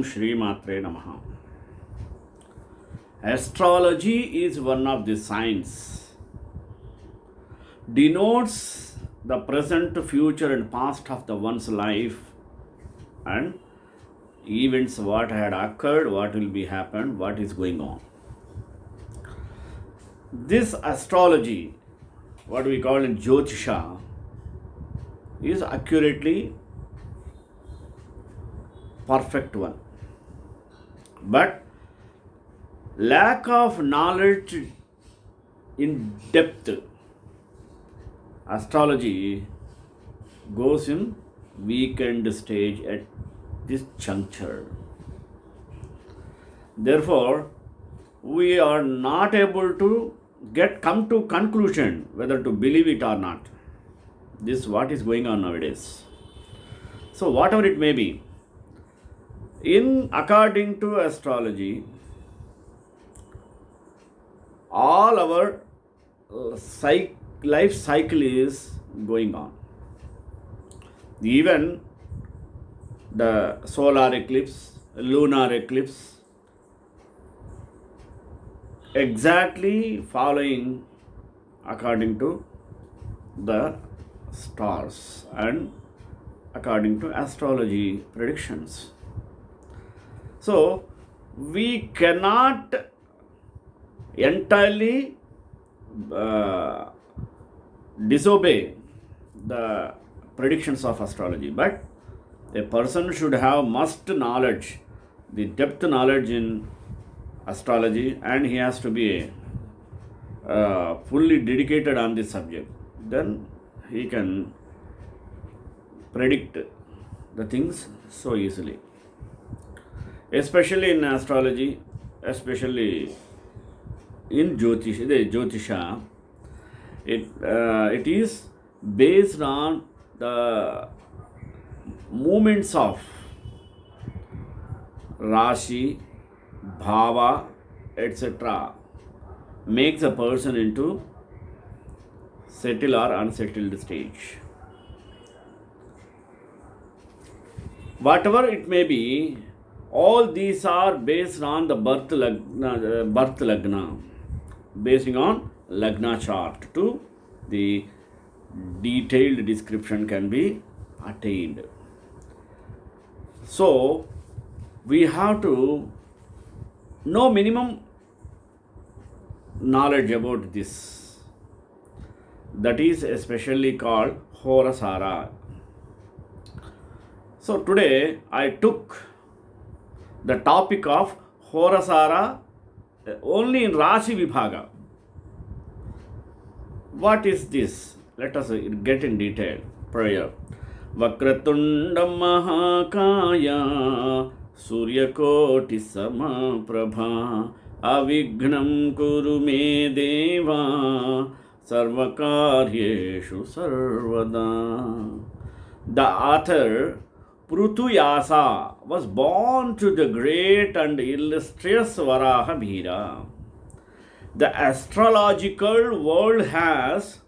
Shri Matre Namaha. Astrology is one of the signs, denotes the present, future, and past of the one's life and events, what had occurred, what will be happened, what is going on. This astrology, what we call in Jyotisha, is accurately perfect one. But lack of knowledge in depth, astrology goes in weakened stage at this juncture. Therefore, we are not able to come to conclusion whether to believe it or not. This is what is going on nowadays. So whatever it may be, according to astrology, all our life cycle is going on. Even the solar eclipse, lunar eclipse, exactly following according to the stars and according to astrology predictions. So we cannot entirely disobey the predictions of astrology, but a person should have must knowledge, the depth knowledge in astrology, and he has to be fully dedicated on this subject. Then he can predict the things so easily. Especially in astrology, especially in Jyotisha, it is based on the movements of Raasi, Bhava, etc. makes a person into settled or unsettled stage. Whatever it may be, all these are based on the birth lagna, basing on lagna chart to the detailed description can be attained. So we have to know minimum knowledge about this. That is especially called Hora Sara. So today I took the topic of Hora Sara only in Raasi Vibhaga. What is this? Let us get in detail. Prayer. Vakratunda Mahakaya Suryakoti Samaprabha Avignam Kuru Me Deva Sarvakaryeshu Sarvada. The author Prithuyasas was born to the great and illustrious Varaha Bhira. The astrological world has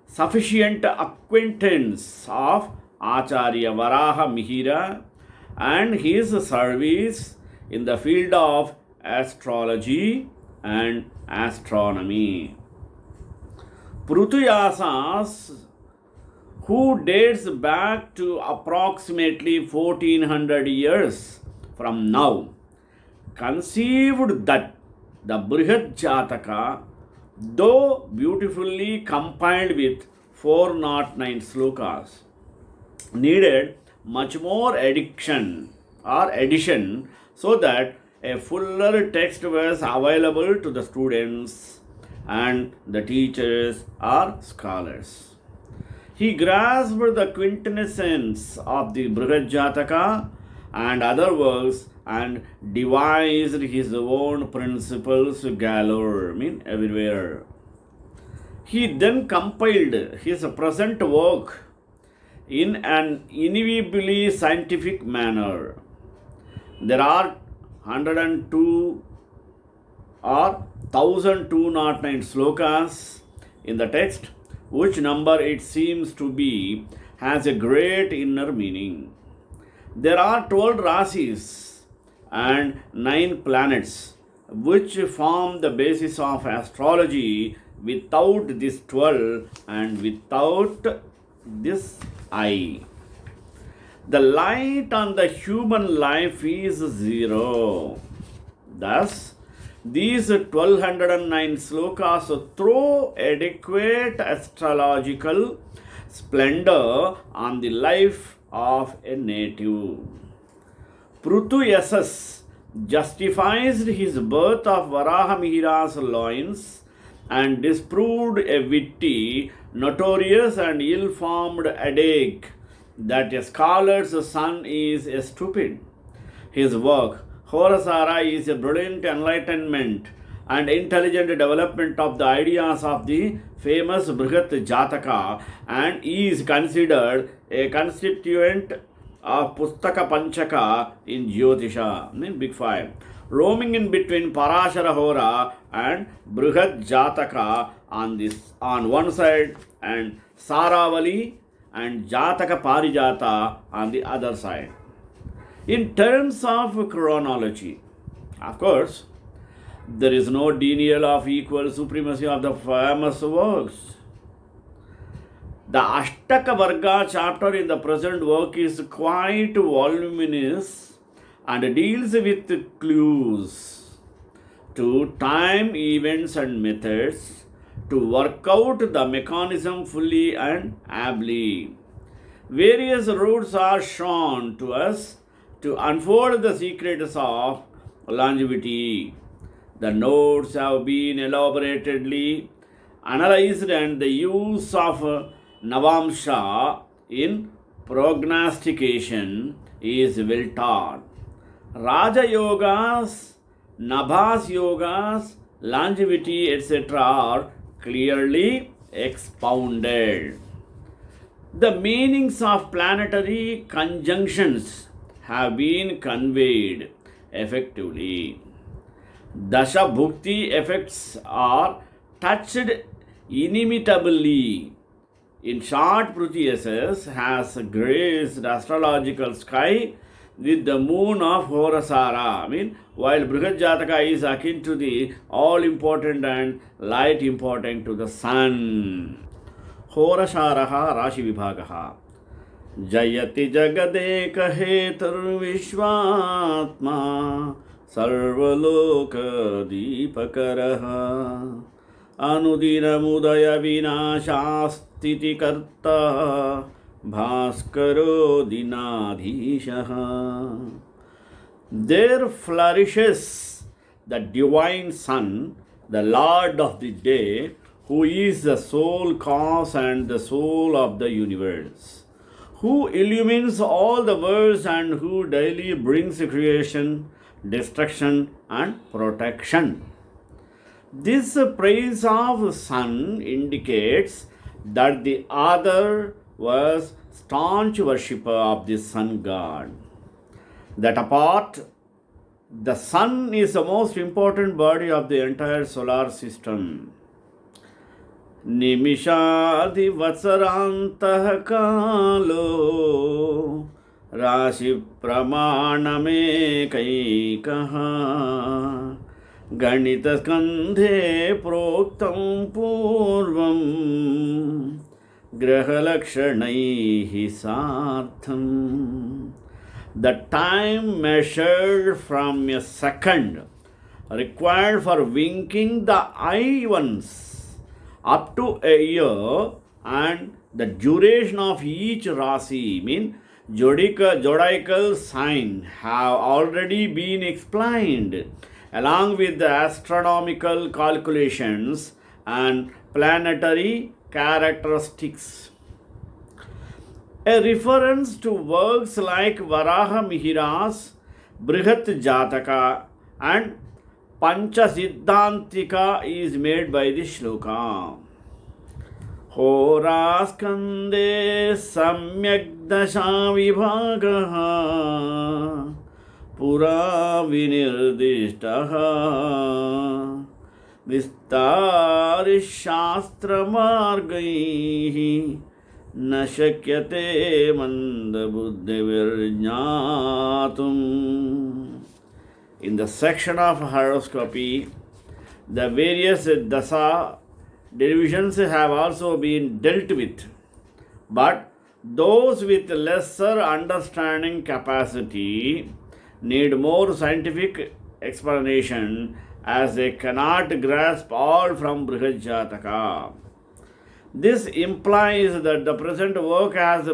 sufficient acquaintance of Acharya Varaha Mihira and his service in the field of astrology and astronomy. Prithuyasas, who dates back to approximately 1400 years from now, conceived that the Brihad Jataka, though beautifully compiled with 409 slokas, needed much more addition so that a fuller text was available to the students and the teachers or scholars. He grasped the quintessence of the Brihad Jataka and other works and devised his own principles galore, everywhere. He then compiled his present work in an inevitably scientific manner. There are 102 or 1209 slokas in the text, which number it seems to be has a great inner meaning. There are 12 Raasis and 9 planets, which form the basis of astrology. Without this 12 and without this eye, the light on the human life is zero. Thus, these 1209 slokas throw adequate astrological splendor on the life of a native. Prithuyasas justified his birth of Varaha Mihira's loins and disproved a witty, notorious, and ill-formed adage that a scholar's son is a stupid. His work, Hora Sara, is a brilliant enlightenment and intelligent development of the ideas of the famous Brihat Jataka and is considered a constituent of Pustaka Panchaka in Jyotisha, Big Five. Roaming in between Parashara Hora and Brihat Jataka on one side and Saravali and Jataka Parijata on the other side. In terms of chronology, of course, there is no denial of equal supremacy of the famous works. The Ashtaka Varga chapter in the present work is quite voluminous and deals with clues to time, events, and methods to work out the mechanism fully and ably. Various routes are shown to us to unfold the secrets of longevity. The notes have been elaborately analyzed, and the use of Navamsha in prognostication is well taught. Raja Yogas, Nabhas Yogas, longevity, etc. are clearly expounded. The meanings of planetary conjunctions have been conveyed effectively. Dasha Bhukti effects are touched inimitably. In short, Prithuyasas has graced astrological sky with the moon of Horasara. While Brihat Jataka is akin to the all-important and light important to the sun. Horasara Rashi Vibhaga. Jayati Jagadeka Hetur Vishwatma Sarvaloka Deepakaraha Anudina Mudaya Vinashastiti Karta Bhaskaro Dinadhishaha. There flourishes the divine sun, the Lord of the day, who is the sole cause and the soul of the universe, who illumines all the worlds and who daily brings creation, destruction, and protection. This praise of sun indicates that the other was staunch worshipper of the sun god. That apart, the sun is the most important body of the entire solar system. Nimishadi vatsarantah kalo Raasi pramaname kaikaha Ganita skandhe proktam purvam Grahalakshanaihi sartham. The time measured from a second required for winking the eye once up to a year, and the duration of each Raasi, zodiacal sign, have already been explained, along with the astronomical calculations and planetary characteristics. A reference to works like Varaha Mihira's Brihat Jataka and Pancha Siddhantika is made by the shloka. Hora skande samyak dasha vibhagaha pura vinirdishtaha vistarish shastra margaihi न शक्यते मंद बुद्धि विर्ज्ञातुम. In the section of horoscopy, the various dasa divisions have also been dealt with, but those with lesser understanding capacity need more scientific explanation as they cannot grasp all from Brihad Jataka. This implies that the present work has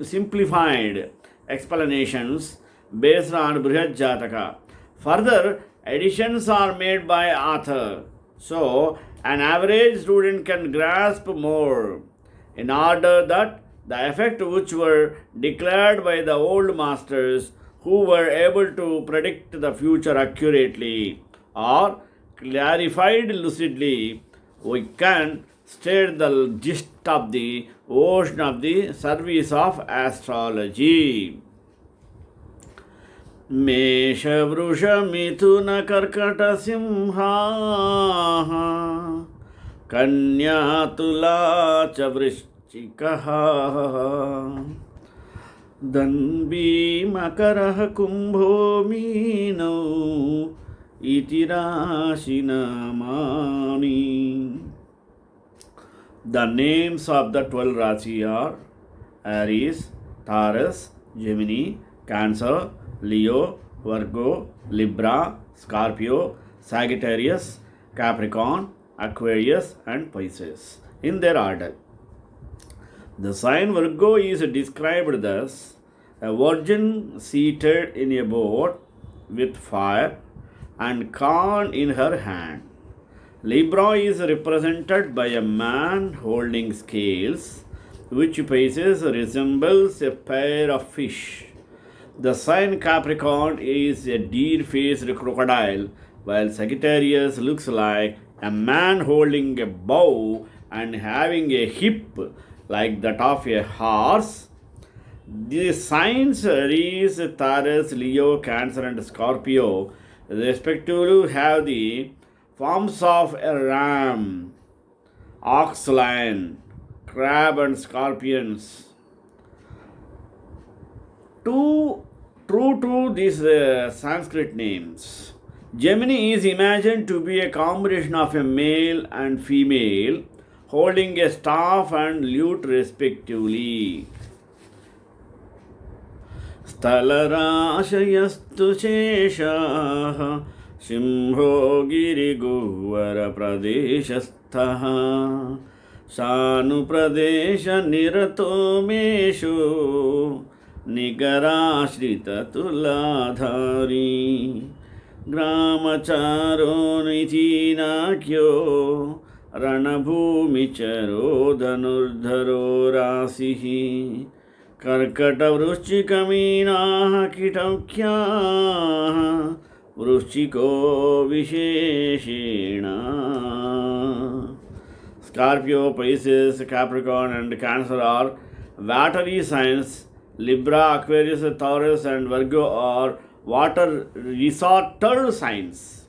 simplified explanations based on Brihad Jataka. Further, additions are made by author, so an average student can grasp more, in order that the effects which were declared by the old masters who were able to predict the future accurately or clarified lucidly, we can state the gist of the ocean of the service of astrology. मेष वृष मिथुन कर्कट सिंहा कन्या तुला च वृश्चिकः दन्वी मकरः कुम्भो मीनौ इति राशिनामानि. The names of the 12 Raasi are Aries, Taurus, Gemini, Cancer, Leo, Virgo, Libra, Scorpio, Sagittarius, Capricorn, Aquarius and Pisces in their order. The sign Virgo is described thus: a virgin seated in a boat with fire and corn in her hand. Libra is represented by a man holding scales, which Pisces resembles a pair of fish. The sign Capricorn is a deer-faced crocodile, while Sagittarius looks like a man holding a bow and having a hip like that of a horse. The signs Aries, Taurus, Leo, Cancer and Scorpio respectively have the forms of a ram, ox, lion, crab and scorpions. True to these Sanskrit names, Gemini is imagined to be a combination of a male and female holding a staff and lute respectively. Sthalarashayastu sheshaha Simho giriguhvara pradeshasthaha Shanu pradesha nirato meshu Nigarashrita tuladhari Gramacharo nitinakyo Ranabhumicharo dhanurdharo rasihi Karkata vrushchikaminaha kitavkyaha Vrushchiko visheshena. Scorpio, Pisces, Capricorn and Cancer are watery signs. Libra, Aquarius, Taurus and Virgo are water resorted signs.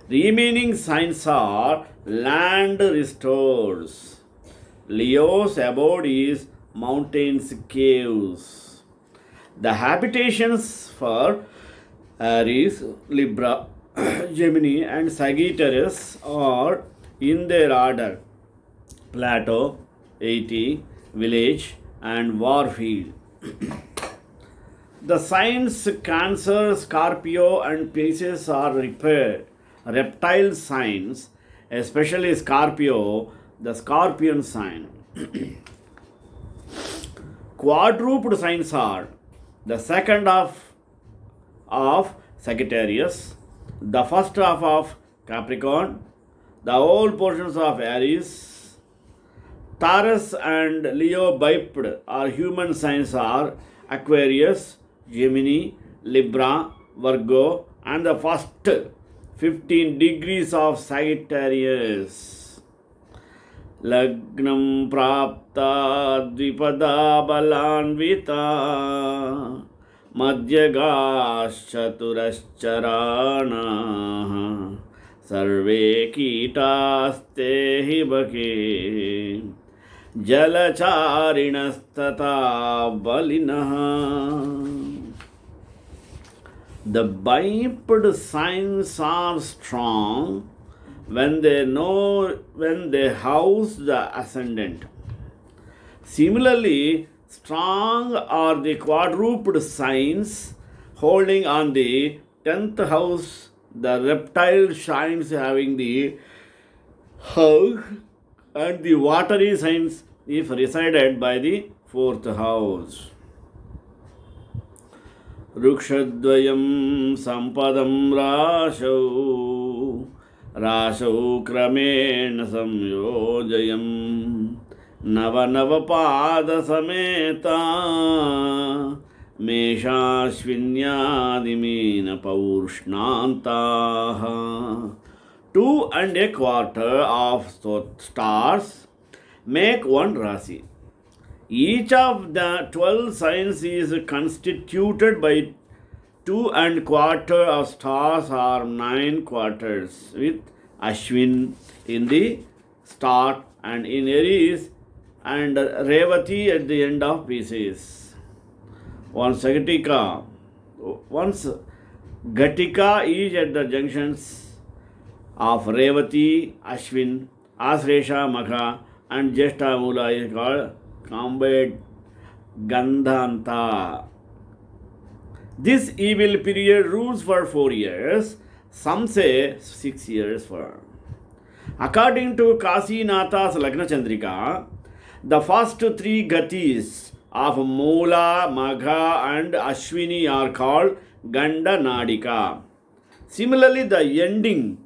Remaining signs are land restores. Leo's abode is mountains, caves. The habitations for Aries, Libra, Gemini and Sagittarius are in their order: plateau, 80, village and warfield. The signs Cancer, Scorpio and Pisces are reptile signs, especially Scorpio, the scorpion sign. Quadruped signs are the second half of Sagittarius, the first half of Capricorn, the whole portions of Aries. Taurus and Leo biped or human signs are Aquarius, Gemini, Libra, Virgo and the first 15 degrees of Sagittarius. Lagnam prapta dvipada balanvita madhyagaschaturascharana sarve kitaste hibake jalacharinastata balinaha. The biped signs are strong when they house the ascendant. Similarly, strong are the quadruped signs holding on the 10th house, the reptile signs having the house, and the watery signs if resided by the 4th house. Rukshadvayam sampadam rashau kramena samyojayam nava sameta meshashvinyadimina paushnantaha. 2 1/4 of stars make one Raasi. Each of the 12 signs is constituted by 2 1/4 of stars or 9 quarters, with Ashwin in the start and in Aries and Revati at the end of pieces. Once Gatika is at the junctions of Revati, Ashwin, Asresha, Magha, and Jeshta Mula is called combined Gandhanta. This evil period rules for 4 years, some say 6 years for. According to Kasinatha's Lagna Chandrika, the first 3 gatis of Mula, Magha, and Ashwini are called Ganda Nadika. Similarly, the ending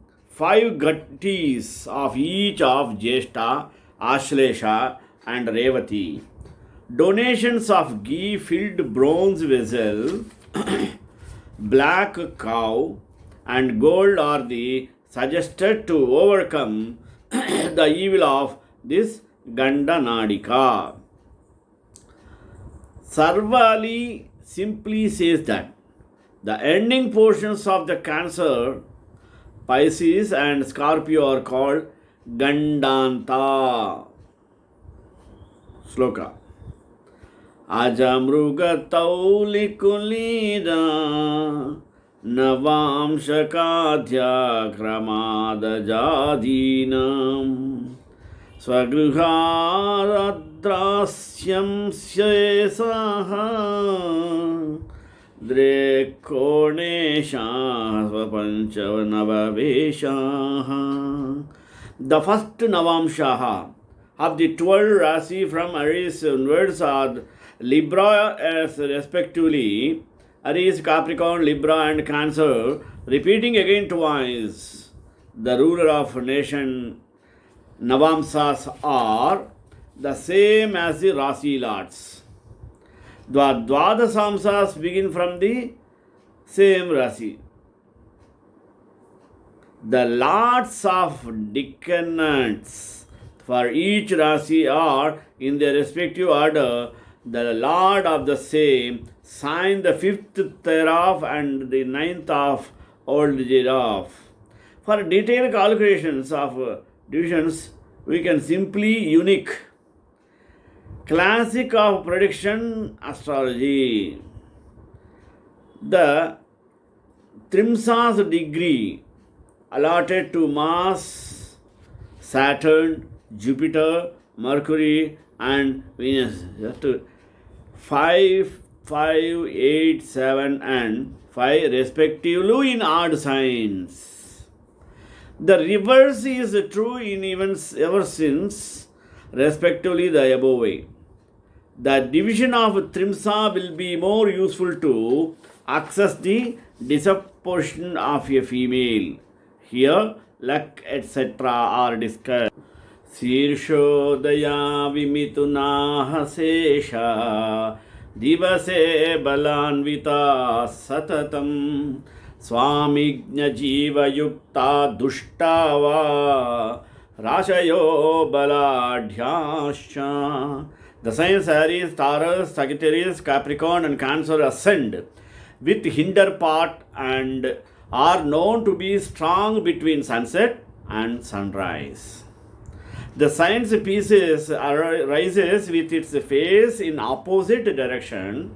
5 gatis of each of Jeshta, Ashlesha, and Revati. Donations of ghee filled bronze vessel, black cow, and gold are the suggested to overcome the evil of this Ganda Nadika. Sarvali simply says that the ending portions of the Cancer, Pisces, and Scorpio are called Gandanta. Sloka. Ajamrugataulikulida Navamshakadhya Kramadajadinam Swagruharadrasyam Syesaha Drekonesha Svapanchanavaveshaha. The first Navamshaha of the 12 Raasi from Aries onwards are Libra as respectively Aries, Capricorn, Libra, and Cancer, repeating again twice. The ruler of nation Navamsas are the same as the Raasi lords. The Dwadasamsas begin from the same Raasi. The lords of decanates for each Raasi are, in their respective order, the lord of the same sign, the 5th thereof and the 9th of old thereof. For detailed calculations of divisions, we can simply unique classic of prediction astrology. The Trimsa's degree allotted to Mars, Saturn, Jupiter, Mercury, and Venus. Just 5, 5, 8, 7, and 5 respectively in odd signs. The reverse is true in events ever since, respectively the above way. The division of Trimsa will be more useful to access the disproportion of a female. Here, luck, etc. are discussed. Sirshodaya vimitunaha sesha divase balanvita satatam swamigna jiva yukta dushtava rashayo baladhyascha. The signs Aries, Taurus, Sagittarius, Capricorn, and Cancer ascend with hinder part and are known to be strong between sunset and sunrise. The signs Pisces rises with its face in opposite direction,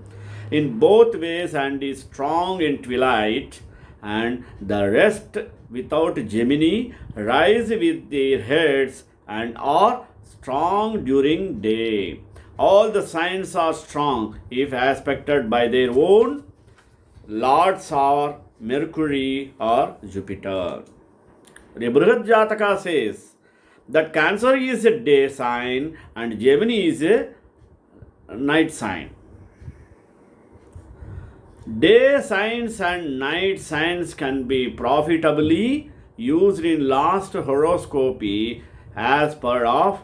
in both ways and is strong in twilight, and the rest without Gemini rise with their heads and are strong during day. All the signs are strong if aspected by their own lords or Mercury or Jupiter. The Brihat Jataka says that Cancer is a day sign and Gemini is a night sign. Day signs and night signs can be profitably used in last horoscopy as per of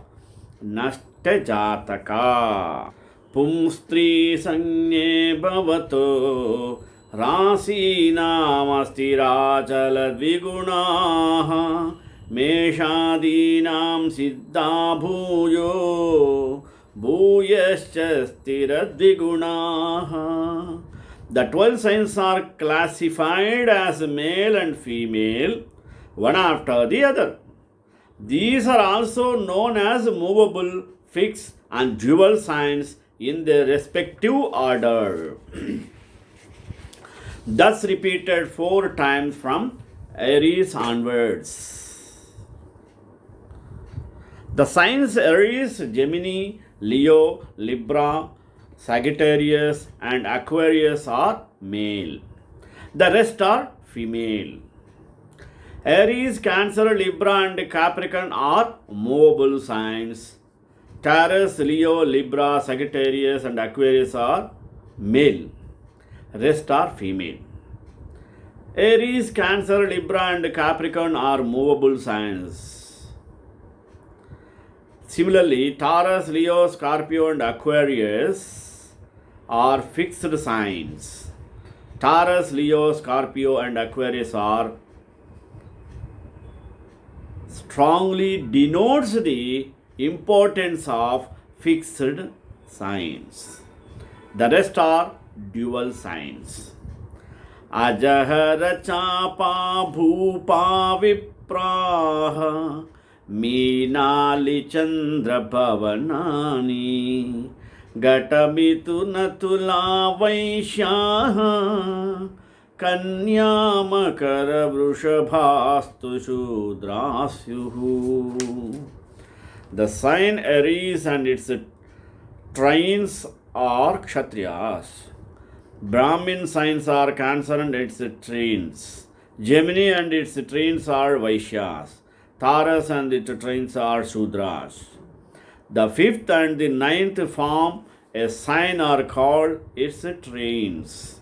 Nashta Jataka. Pumstri Sanye Bhavato Raasi Namastirachala Dvigunaha Meshadinam Siddha Bhuyo Bhuyascha Stira Dvigunaha. The 12 signs are classified as male and female, one after the other. These are also known as movable, fixed, and dual signs in their respective order. Thus repeated 4 times from Aries onwards. The signs Aries, Gemini, Leo, Libra, Sagittarius and Aquarius are male. The rest are female. Aries, Cancer, Libra and Capricorn are movable signs. Taurus, Leo, Libra, Sagittarius and Aquarius are male. Rest are female. Aries, Cancer, Libra and Capricorn are movable signs. Similarly, Taurus, Leo, Scorpio and Aquarius are fixed signs. Taurus, Leo, Scorpio and Aquarius are strongly denotes the importance of fixed signs. The rest are dual signs. Ajahara Chapa Bhupa Vipraha Meenali Chandra Bhavanani Gatamitunatula Vaishyaha Kanyamakara Vrushabhastu Shudrasyuhu. The sign Aries and its trines are Kshatriyas. Brahmin signs are Cancer and its trines. Gemini and its trines are Vaishyas. Taurus and its trines are Shudras. The 5th and the 9th form a sign are called its trines.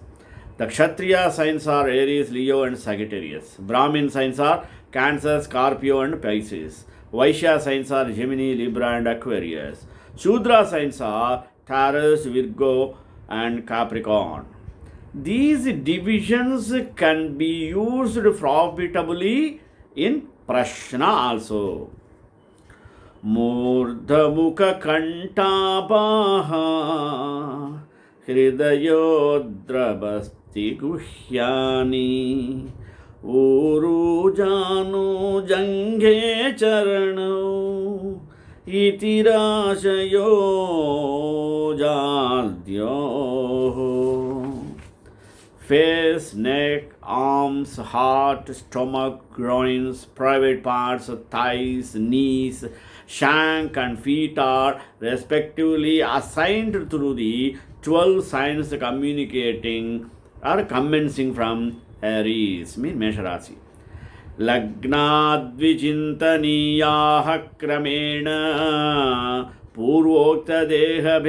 The Kshatriya signs are Aries, Leo and Sagittarius. Brahmin signs are Cancer, Scorpio and Pisces. Vaishya signs are Gemini, Libra and Aquarius. Shudra signs are Taurus, Virgo and Capricorn. These divisions can be used profitably in Prashna also. Murdhamukha Kantabaha Hridayodrabasti Guhyani Urujanu Janghe Charano Itirashayo Jaldyo. Face, neck, arms, heart, stomach, groins, private parts, thighs, knees, shank and feet are respectively assigned through the 12 signs communicating or commencing from Aries, mean Mesha Lagnadvijintaniyaha kramena purvokta deha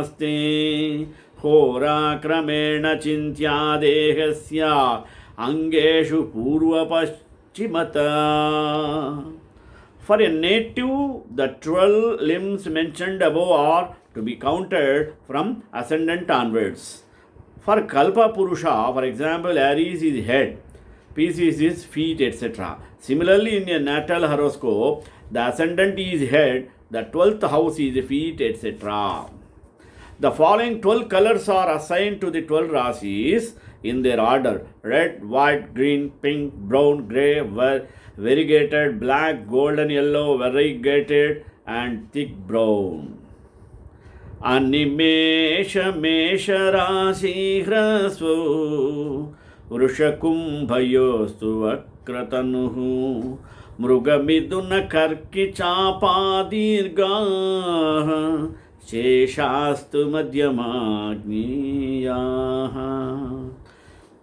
bhedaste Hora kramena chintya dehasya angeshu purva paschimata. For a native, the 12 limbs mentioned above are to be counted from ascendant onwards. For Kalpa Purusha, for example, Aries is head, Pisces is feet, etc. Similarly, in a natal horoscope, the ascendant is head, the 12th house is feet, etc. The following 12 colors are assigned to the 12 Rasis in their order: red, white, green, pink, brown, grey, variegated, black, golden, yellow, variegated, and thick brown. Animesh Mesha Raasi Hrasvo Vrushakumbhayostu Vakratanuhu Mrugamiduna Karki Chapadirga Sheshastu Madhyamagniyaha.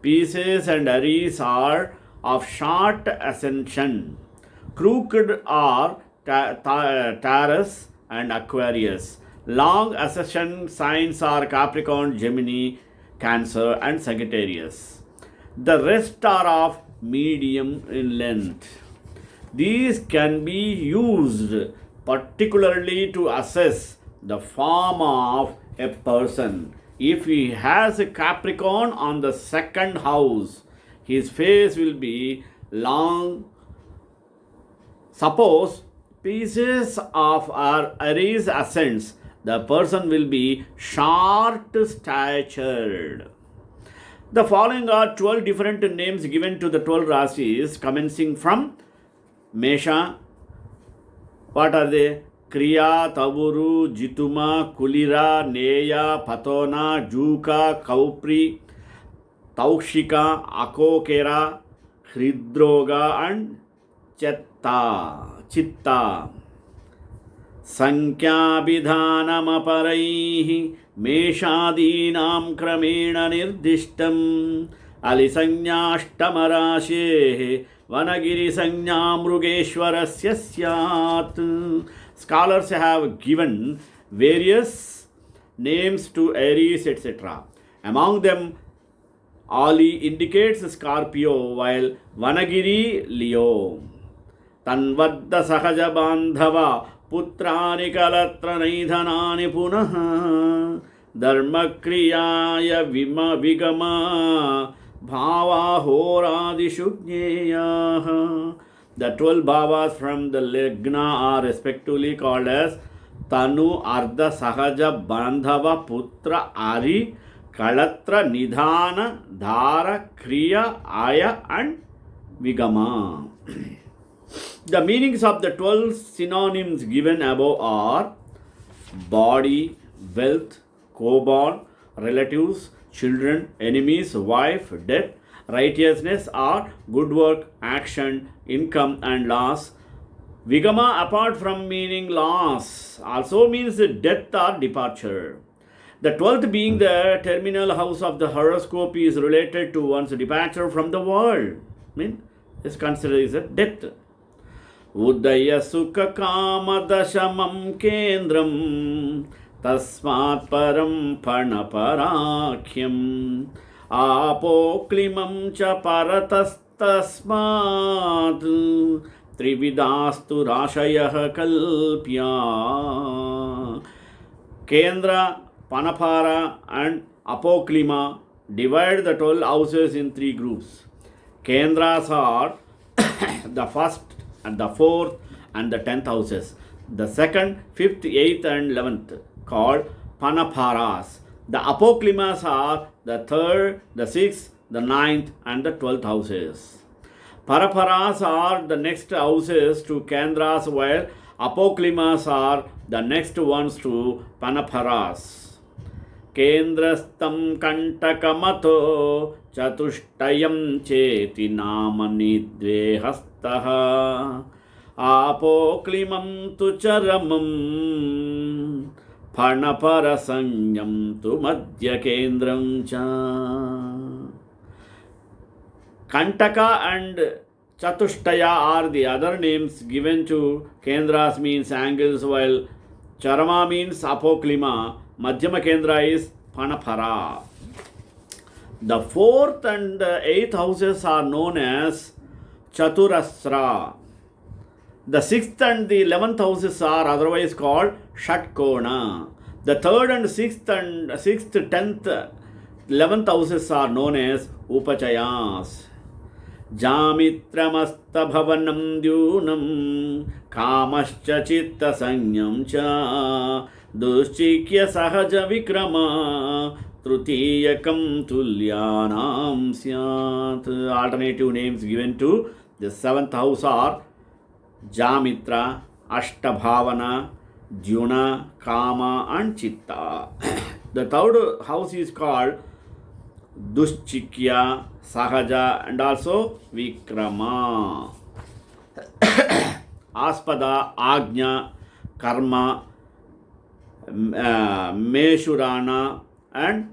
Pieces and arrays are of short ascension. Crooked are Taurus and Aquarius. Long ascension signs are Capricorn, Gemini, Cancer, and Sagittarius. The rest are of medium in length. These can be used particularly to assess the form of a person. If he has a Capricorn on the second house, his face will be long. Suppose pieces of our Aries ascends, the person will be short statured. The following are 12 different names given to the 12 Rasis commencing from Mesha. What are they? Kriya, Tavuru, Jituma, Kulira, Neya, Patona, Juka, Kaupri, Taushika, Akokera, Hridroga, and Chitta. संख्याभिधानमपरैः मेषादीनां क्रमेण निर्दिष्टम् अलिसंज्ञाष्टमराशेः वनगिरिसंज्ञा मृगेश्वरस्य स्यात्. Scholars have given various names to Aries, etc. Among them, Ali indicates Scorpio, while Vanagiri, Leo. Tanvadda sahaja bandhava putrani kalatra naidhanani punaha dharmakriyaya vigama bhava horadishu jneyaha. The 12 bhavas from the Lagna are respectively called as Tanu, Ardha, Sahaja, Bandhava, Putra, Ari, Kalatra, Nidhana, Dhara, Kriya, Aya, and Vigama. The meanings of the 12 synonyms given above are body, wealth, co-born, relatives, children, enemies, wife, death, righteousness or good work, action, income and loss. Vigama, apart from meaning loss, also means death or departure. The 12th being the terminal house of the horoscope is related to one's departure from the world. Is considered as a death. Udaya sukha kama dashamam kendram tasmat param panaparakyam apoklimam cha paratastasmat trividastu rashayah kalpya. Kendra, Panapara and Apoklima divide the 12 houses in 3 groups. Kendras are the first and the fourth and the 10th houses. The second, 5th, 8th and 11th called Panaparas. The Apoklimas are the 3rd, the 6th, the 9th and the 12th houses. Paraparas are the next houses to Kendras, while Apoklimas are the next ones to Panaparas. Kendrastam kantakamato chatushtayam cheti namani dve hastaha apoklimam tu charamam panaparasanyam tu madhya kendram cha. Kantaka and Chatushtaya are the other names given to Kendras, means angles, while Charama means Apoklima. Madhyama Kendra is Panapara. The 4th and 8th houses are known as Chaturasra. The 6th and the 11th houses are otherwise called Shatkona. The 3rd and 6th, 10th, 11th houses are known as Upachayas. Jamitramasta bhavanam dyunam kamascha chitta sanyam cha dushchikya sahaja vikrama trutiyakam tulyanam syat. Alternative names given to the 7th house are Jamitra, Ashtabhavana, Juna, Kama, and Chitta. The third house is called Dushchikya, Sahaja, and also Vikrama. Aspada, Agnya, Karma, Meshurana, and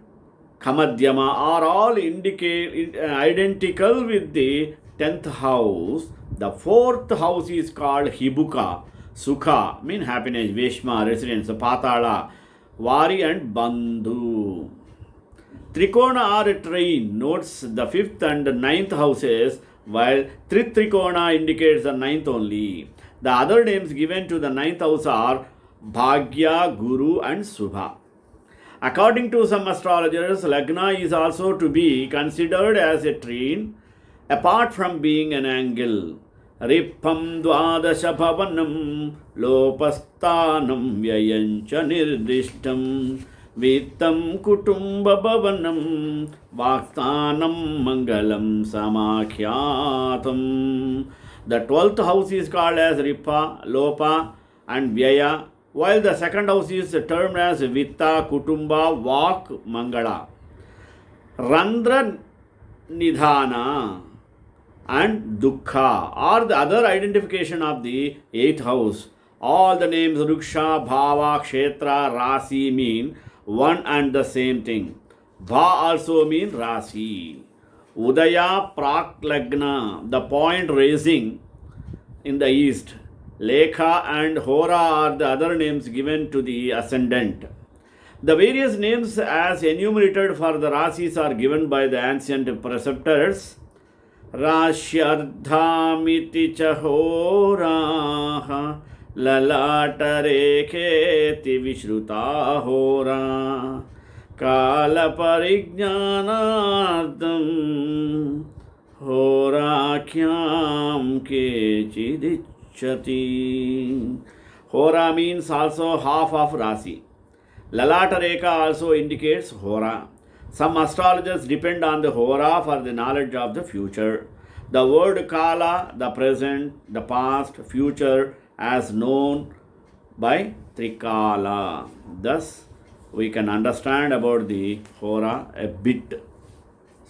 Kamadhyama are all identical with the 10th house. The fourth house is called Hibuka, Sukha, mean happiness, Veshma, residence, Patala, Vari, and Bandhu. Trikona or a train notes the fifth and ninth houses, while Tritrikona indicates the ninth only. The other names given to the ninth house are Bhagya, Guru, and Subha. According to some astrologers, Lagna is also to be considered as a trine apart from being an angle. Rippam dvadasha bhavanam lopasthanam vyayancha nirdishtam vittam kutumba bhavanam vaksthanam mangalam samakyatam. The 12th house is called as Ripa, Lopa, and Vyaya, while the second house is termed as Vitta, Kutumba, Vak, Mangala. Randra, Nidhana, and Dukkha are the other identification of the 8th house. All the names Ruksha, Bhava, Kshetra, Raasi mean one and the same thing. Bha also mean Raasi. Udaya, Prak, Lagna, the point raising in the east. Lekha and Hora are the other names given to the ascendant. The various names as enumerated for the Rasis are given by the ancient preceptors. Rashyardhamiti chahoraha lalatareketi vishruta hora kala parigyanardam horakyam kechidichyati. Hora means also half of Rasi. Lalata Rekha also indicates Hora. Some astrologers depend on the Hora for the knowledge of the future. The word Kala, the present, the past, future, as known by Trikala. Thus, we can understand about the Hora a bit.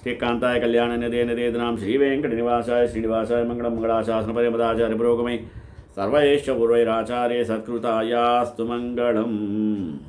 Srikanthaya Kalyana Nidhe Nidhedanam Sri Venkatanivasaaya Srinivasaya Mangalam Mangalasasana Parimadacharya Purogame Sarvaesha Purvairacharya Satkrutāya Astu Mangalam.